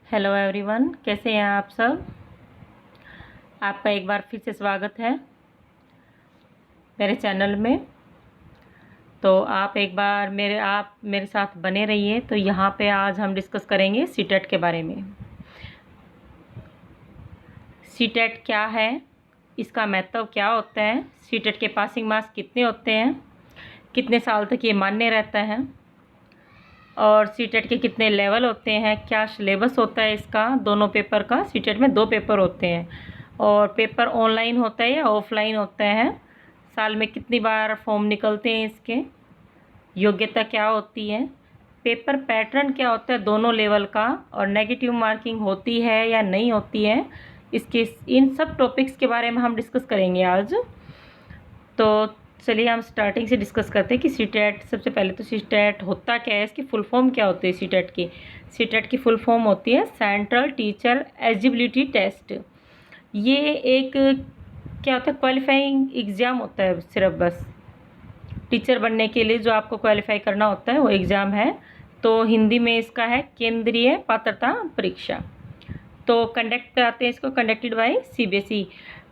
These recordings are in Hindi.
हेलो एवरीवन, कैसे हैं आप सब। आपका एक बार फिर से स्वागत है मेरे चैनल में। तो आप एक बार मेरे साथ बने रहिए। तो यहाँ पे आज हम डिस्कस करेंगे सीटेट के बारे में। सीटेट क्या है, इसका महत्व क्या होता है, सीटेट के पासिंग मार्क्स कितने होते हैं, कितने साल तक ये मान्य रहता है, और सीटेट के कितने लेवल होते हैं, क्या सिलेबस होता है इसका। दोनों पेपर का, सीटेट में 2 पेपर होते हैं और पेपर ऑनलाइन होता है या ऑफलाइन होता है, साल में कितनी बार फॉर्म निकलते हैं इसके, योग्यता क्या होती है, पेपर पैटर्न क्या होता है दोनों लेवल का, और नेगेटिव मार्किंग होती है या नहीं होती है, इसके इन सब टॉपिक्स के बारे में हम डिस्कस करेंगे आज। तो चलिए हम स्टार्टिंग से डिस्कस करते हैं कि सीटेट। सबसे पहले तो सीटेट होता क्या है, इसकी फुल फॉर्म क्या होती है सीटेट की। सीटेट की फुल फॉर्म होती है सेंट्रल टीचर एलिजिबिलिटी टेस्ट। ये एक क्या होता है, क्वालिफाइंग एग्ज़ाम होता है, सिर्फ बस टीचर बनने के लिए जो आपको क्वालिफाई करना होता है वो एग्ज़ाम है। तो हिंदी में इसका है केंद्रीय पात्रता परीक्षा। तो कंडक्ट कराते हैं इसको, कंडक्टेड बाय सीबीएसई।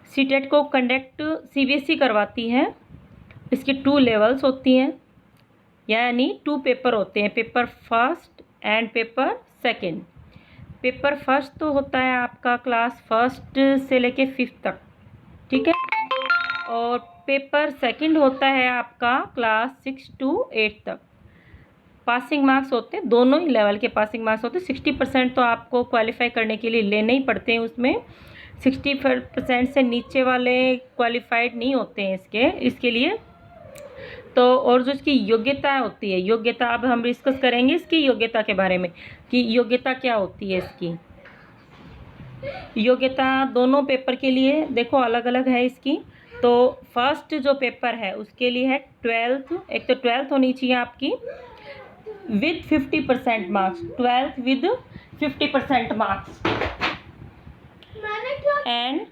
सीटेट को कंडक्ट सीबीएसई करवाती है। इसकी 2 लेवल्स होती हैं, यानी 2 पेपर होते हैं, paper first and paper second. Paper first तो होता है आपका क्लास फर्स्ट से लेके 5th तक, ठीक है। और पेपर सेकंड होता है आपका क्लास 6 to 8 तक। पासिंग मार्क्स होते हैं, दोनों ही लेवल के पासिंग मार्क्स होते हैं। 60% तो आपको क्वालिफाई करने के लिए लेने ही पड़ते हैं उसमें। 60% से नीचे वाले क्वालिफाइड नहीं होते हैं इसके लिए। तो और जो इसकी योग्यता होती है, योग्यता अब हम डिस्कस करेंगे इसकी योग्यता के बारे में कि योग्यता क्या होती है इसकी। योग्यता दोनों पेपर के लिए देखो अलग अलग है इसकी। तो फर्स्ट जो पेपर है उसके लिए है 12th। एक तो 12th होनी चाहिए आपकी with 50% marks, 12th with 50% marks. And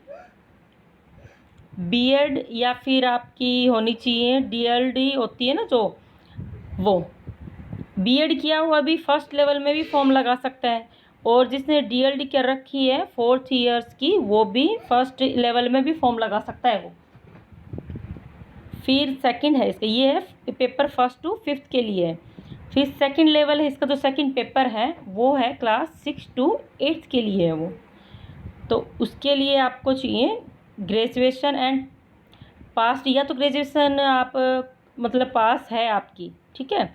BEd या फिर आपकी होनी चाहिए डीएलडी होती है ना, जो वो बीएड किया हुआ भी फर्स्ट लेवल में भी फॉर्म लगा सकता है, और जिसने डीएलडी कर रखी है 4th ईयर्स की वो भी फर्स्ट लेवल में भी फॉर्म लगा सकता है वो। फिर सेकंड है इसका, ये है पेपर फर्स्ट to 5th के लिए है। फिर सेकंड लेवल है इसका, जो सेकंड पेपर है वो है क्लास 6 to 8th के लिए है वो। तो उसके लिए आपको चाहिए ग्रेजुएशन एंड पास, या तो ग्रेजुएशन आप मतलब पास है आपकी, ठीक है।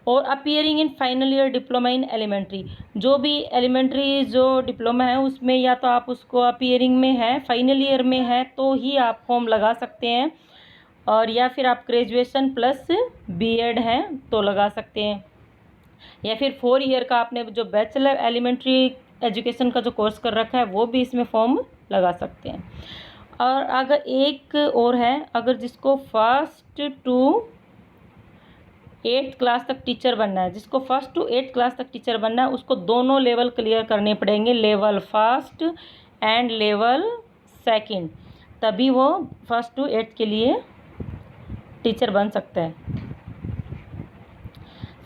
और appearing in final year diploma in elementary, जो भी एलिमेंट्री जो डिप्लोमा है उसमें या तो आप उसको अपीयरिंग में है, फाइनल ईयर में है तो ही आप फॉर्म लगा सकते हैं, और या फिर आप ग्रेजुएशन प्लस बीएड है तो लगा सकते हैं, या फिर 4 ईयर का आपने जो बैचलर एलिमेंट्री एजुकेशन का जो कोर्स कर रखा है वो भी इसमें फॉर्म लगा सकते हैं। और अगर एक और है, अगर जिसको फर्स्ट टू 8th क्लास तक टीचर बनना है, जिसको फर्स्ट टू 8th क्लास तक टीचर बनना है उसको दोनों लेवल क्लियर करने पड़ेंगे, level first and level second, तभी वो फर्स्ट टू 8th के लिए टीचर बन सकता है।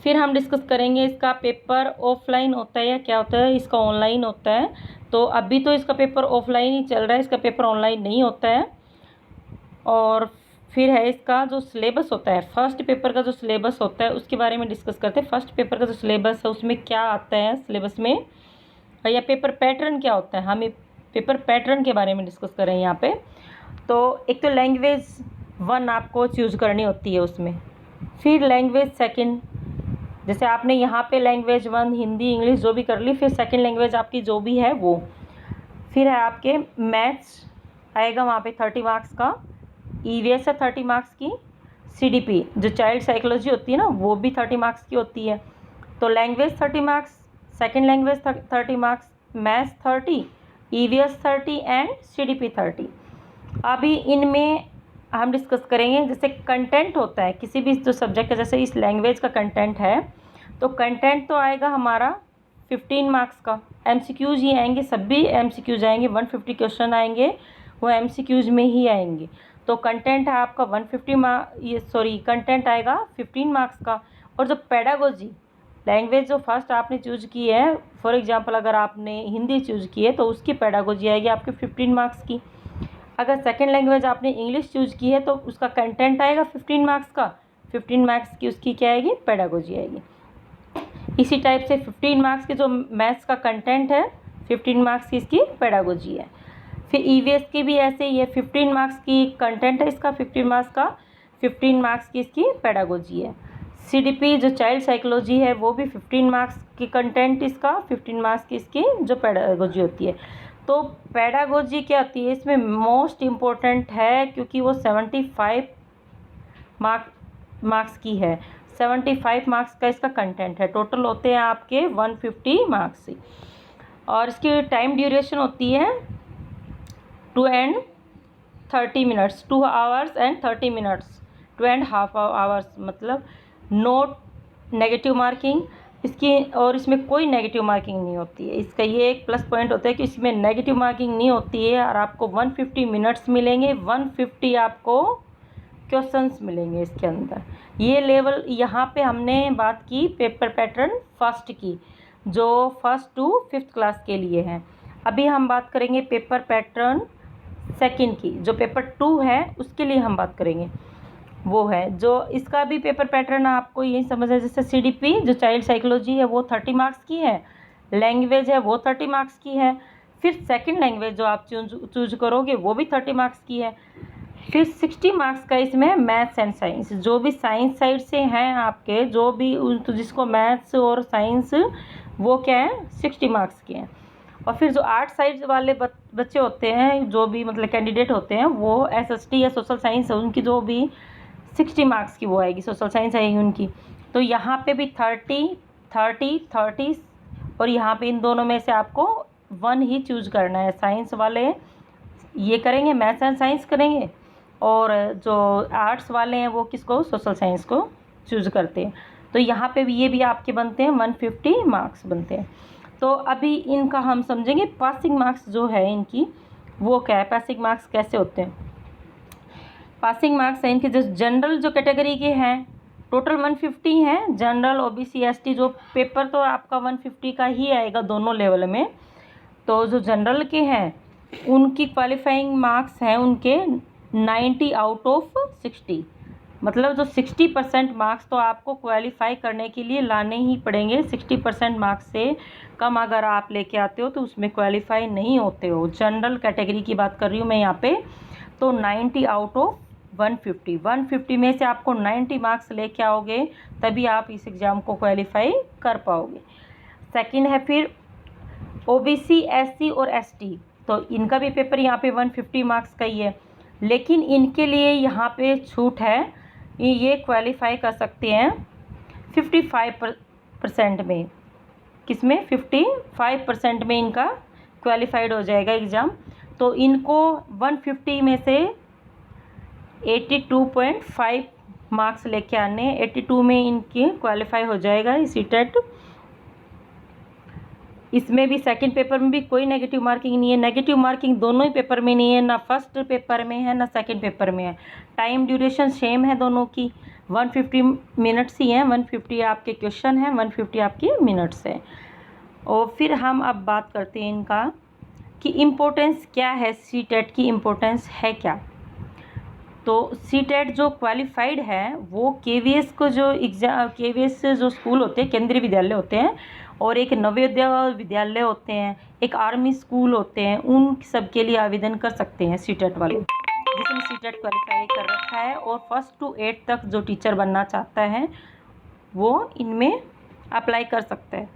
फिर हम डिस्कस करेंगे इसका पेपर ऑफलाइन होता है या क्या होता है, इसका ऑनलाइन होता है। तो अभी तो इसका पेपर ऑफलाइन ही चल रहा है, इसका पेपर ऑनलाइन नहीं होता है। और फिर है इसका जो सिलेबस होता है, फर्स्ट पेपर का जो सिलेबस होता है उसके बारे में डिस्कस करते हैं। फर्स्ट पेपर का जो सिलेबस है उसमें क्या आता है सिलेबस में, या पेपर पैटर्न क्या होता है, हम पेपर पैटर्न के बारे में डिस्कस करें यहाँ पे। तो एक तो लैंग्वेज 1 आपको चूज़ करनी होती है उसमें। फिर लैंग्वेज सेकंड, जैसे आपने यहाँ पे लैंग्वेज 1 हिंदी इंग्लिश जो भी कर ली, फिर सेकंड लैंग्वेज आपकी जो भी है वो। फिर है आपके मैथ्स आएगा वहाँ पे 30 मार्क्स का, ईवीएस है 30 मार्क्स की, सीडीपी जो चाइल्ड साइकोलॉजी होती है ना वो भी 30 मार्क्स की होती है। तो language 30 marks, second language 30 marks, maths 30, EVS 30 and CDP 30। अभी इनमें हम डिस्कस करेंगे जैसे कंटेंट होता है किसी भी जो सब्जेक्ट का, जैसे इस लैंग्वेज का कंटेंट है तो कंटेंट तो आएगा हमारा 15 मार्क्स का, एमसीक्यूज ही आएंगे, सभी एमसीक्यूज आएंगे, 150 क्वेश्चन आएंगे वो एमसीक्यूज में ही आएंगे। तो कंटेंट है आपका कंटेंट आएगा 15 मार्क्स का। और जो पेडागोजी लैंग्वेज जो फर्स्ट आपने चूज की है, फॉर एग्जांपल अगर आपने हिंदी चूज की है तो उसकी पेडागोजी आएगी आपके 15 मार्क्स की। अगर सेकंड लैंग्वेज आपने इंग्लिश चूज की है तो उसका कंटेंट आएगा 15 मार्क्स का, 15 मार्क्स की उसकी क्या आएगी, पेडागोजी आएगी। इसी टाइप से 15 मार्क्स के जो मैथ्स का कंटेंट है, 15 मार्क्स की इसकी पेडागोजी है। फिर ईवीएस की भी ऐसे ही है, 15 मार्क्स की कंटेंट है इसका, 15 मार्क्स का, 15 मार्क्स की इसकी पेडागोजी है। सीडीपी जो चाइल्ड साइकोलॉजी है वो भी 15 मार्क्स की कंटेंट इसका, 15 मार्क्स की इसकी जो पेडागोजी होती है। तो पेडागोजी क्या होती है इसमें मोस्ट इम्पोर्टेंट है, क्योंकि वो 75 मार्क्स की है। 75 मार्क्स का इसका कंटेंट है, टोटल होते हैं आपके 150 मार्क्स। और इसकी टाइम ड्यूरेशन होती है 2 and 30 minutes, 2 hours and 30 minutes, 2.5 hours, मतलब नोट नेगेटिव मार्किंग इसकी, और इसमें कोई नेगेटिव मार्किंग नहीं होती है। इसका ये एक प्लस पॉइंट होता है कि इसमें नेगेटिव मार्किंग नहीं होती है, और आपको 150 मिनट्स मिलेंगे, 150 आपको क्वेश्चंस मिलेंगे इसके अंदर। ये लेवल यहाँ पे हमने बात की पेपर पैटर्न फर्स्ट की, जो फर्स्ट टू 5th क्लास के लिए है। अभी हम बात करेंगे पेपर पैटर्न सेकंड की, जो पेपर 2 है उसके लिए हम बात करेंगे। वो है जो इसका भी पेपर पैटर्न आपको यही समझ है, जैसे सीडीपी जो चाइल्ड साइकोलॉजी है वो 30 मार्क्स की है, लैंग्वेज है वो 30 मार्क्स की है, फिर सेकंड लैंग्वेज जो आप चूज करोगे वो भी 30 मार्क्स की है, फिर 60 मार्क्स का इसमें मैथ्स एंड साइंस, जो भी साइंस साइड से हैं आपके, जो भी तो जिसको मैथ्स और साइंस वो क्या है 60 मार्क्स के हैं। और फिर जो आर्ट साइड वाले बच्चे होते हैं, जो भी मतलब कैंडिडेट होते हैं, वो एसएसटी या सोशल साइंस है उनकी जो भी 60 मार्क्स की वो आएगी, सोशल साइंस आएगी उनकी। तो यहाँ पे भी 30 30 30, और यहाँ पे इन दोनों में से आपको 1 ही चूज करना है। साइंस वाले ये करेंगे, मैथ्स एंड साइंस करेंगे, और जो आर्ट्स वाले हैं वो किसको, सोशल साइंस को चूज करते हैं। तो यहाँ पे भी ये भी आपके बनते हैं 150 मार्क्स बनते हैं। तो अभी इनका हम समझेंगे पासिंग मार्क्स जो है इनकी वो क्या है, पासिंग मार्क्स कैसे होते हैं। पासिंग मार्क्स है इनके जो जनरल जो कैटेगरी के हैं टोटल 150 हैं, जनरल ओबीसी एसटी जो पेपर तो आपका 150 का ही आएगा दोनों लेवल में। तो जो जनरल के हैं उनकी क्वालिफाइंग मार्क्स हैं उनके 90 आउट ऑफ 60, मतलब जो 60% मार्क्स तो आपको क्वालिफाई करने के लिए लाने ही पड़ेंगे। 60% मार्क्स से कम अगर आप लेके आते हो तो उसमें क्वालिफाई नहीं होते हो। जनरल कैटेगरी की बात कर रही हूँ मैं यहाँ पे। तो 90 आउट ऑफ 150 में से आपको 90 मार्क्स लेके आओगे तभी आप इस एग्ज़ाम को क्वालिफाई कर पाओगे। सेकंड है फिर ओबीसी एससी और एसटी, तो इनका भी पेपर यहाँ पे 150 मार्क्स का ही है, लेकिन इनके लिए यहाँ पे छूट है, ये क्वालिफाई कर सकते हैं 55% में। किसमें 55% में इनका क्वालिफाइड हो जाएगा एग्ज़ाम। तो इनको 150 में से 82.5 मार्क्स लेके आने, 82 में इनके क्वालिफाई हो जाएगा इसी टेट। इसमें भी सेकंड पेपर में भी कोई नेगेटिव मार्किंग नहीं है, नेगेटिव मार्किंग दोनों ही पेपर में नहीं है, ना फर्स्ट पेपर में है ना सेकंड पेपर में है। टाइम ड्यूरेशन सेम है दोनों की, 150 मिनट्स ही हैं, 150 आपके क्वेश्चन हैं, 150 आपकी मिनट्स है। और फिर हम अब बात करते हैं इनका कि इम्पोर्टेंस क्या है, सी टेट की इम्पोर्टेंस है क्या। तो सी टेट जो क्वालिफाइड है वो केवीएस को जो एग्जाम, केवीएस जो स्कूल होते हैं केंद्रीय विद्यालय होते हैं, और एक नवोदय विद्यालय होते हैं, एक आर्मी स्कूल होते हैं, उन सब के लिए आवेदन कर सकते हैं सी टेट वाले, जिसने सी टेट क्वालिफाई कर रखा है। और 1st to 8th तक जो टीचर बनना चाहता है वो इनमें अप्लाई कर सकता है।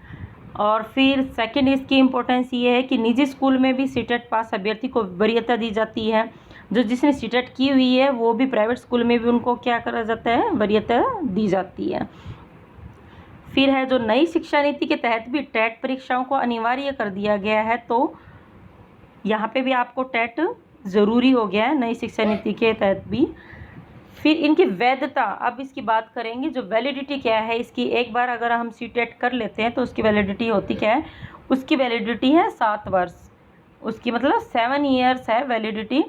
और फिर सेकंड इसकी इम्पोर्टेंस ये है कि निजी स्कूल में भी सी टेट पास अभ्यर्थी को वरीयता दी जाती है। जो जिसने सी टेट की हुई है वो भी प्राइवेट स्कूल में भी उनको क्या करा जाता है, वरीयता दी जाती है। फिर है जो नई शिक्षा नीति के तहत भी टेट परीक्षाओं को अनिवार्य कर दिया गया है, तो यहाँ पे भी आपको टेट ज़रूरी हो गया है नई शिक्षा नीति के तहत भी। फिर इनकी वैधता, अब इसकी बात करेंगे, जो वैलिडिटी क्या है इसकी। एक बार अगर हम सी टेट कर लेते हैं तो उसकी वैलिडिटी होती क्या है, उसकी वैलिडिटी है 7 वर्ष, उसकी मतलब 7 ईयर्स है वैलिडिटी।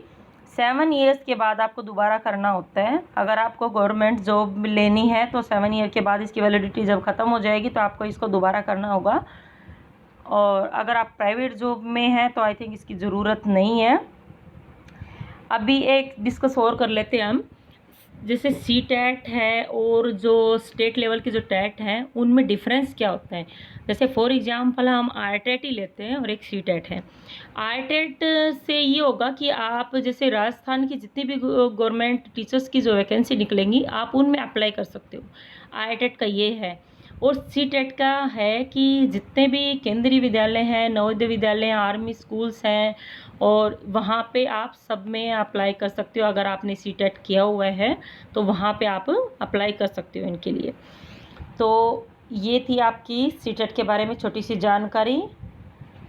7 ईयर्स के बाद आपको दोबारा करना होता है। अगर आपको गवर्नमेंट जॉब लेनी है तो 7 ईयर के बाद इसकी वैलिडिटी जब ख़त्म हो जाएगी तो आपको इसको दोबारा करना होगा। और अगर आप प्राइवेट जॉब में हैं तो आई थिंक इसकी ज़रूरत नहीं है। अभी एक डिस्कस और कर लेते हैं हम, जैसे सी टेट है और जो स्टेट लेवल की जो टेट है उनमें डिफरेंस क्या होता है। जैसे फॉर एग्जांपल हम आई टेट ही लेते हैं और एक सी टेट है। आई टेट से ये होगा कि आप जैसे राजस्थान की जितनी भी गवर्नमेंट टीचर्स की जो वैकेंसी निकलेंगी आप उनमें अप्लाई कर सकते हो। आई टेट का ये है। और सी टेट का है कि जितने भी केंद्रीय विद्यालय हैं, नवोदय विद्यालय हैं, आर्मी स्कूल्स हैं, और वहाँ पे आप सब में अप्लाई कर सकते हो। अगर आपने सी टेट किया हुआ है तो वहाँ पे आप अप्लाई कर सकते हो इनके लिए। तो ये थी आपकी सी टेट के बारे में छोटी सी जानकारी।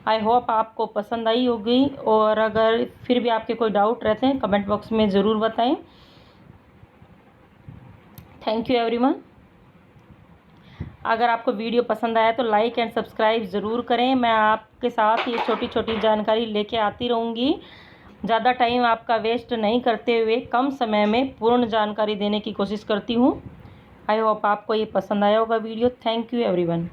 आई होप आपको पसंद आई होगी, और अगर फिर भी आपके कोई डाउट रहते हैं कमेंट बॉक्स में ज़रूर बताएं। Thank you everyone. अगर आपको वीडियो पसंद आया तो लाइक एंड सब्सक्राइब ज़रूर करें। मैं आपके साथ ये छोटी छोटी जानकारी लेके आती रहूँगी। ज़्यादा टाइम आपका वेस्ट नहीं करते हुए कम समय में पूर्ण जानकारी देने की कोशिश करती हूँ। आई होप आपको ये पसंद आया होगा वीडियो। Thank you everyone.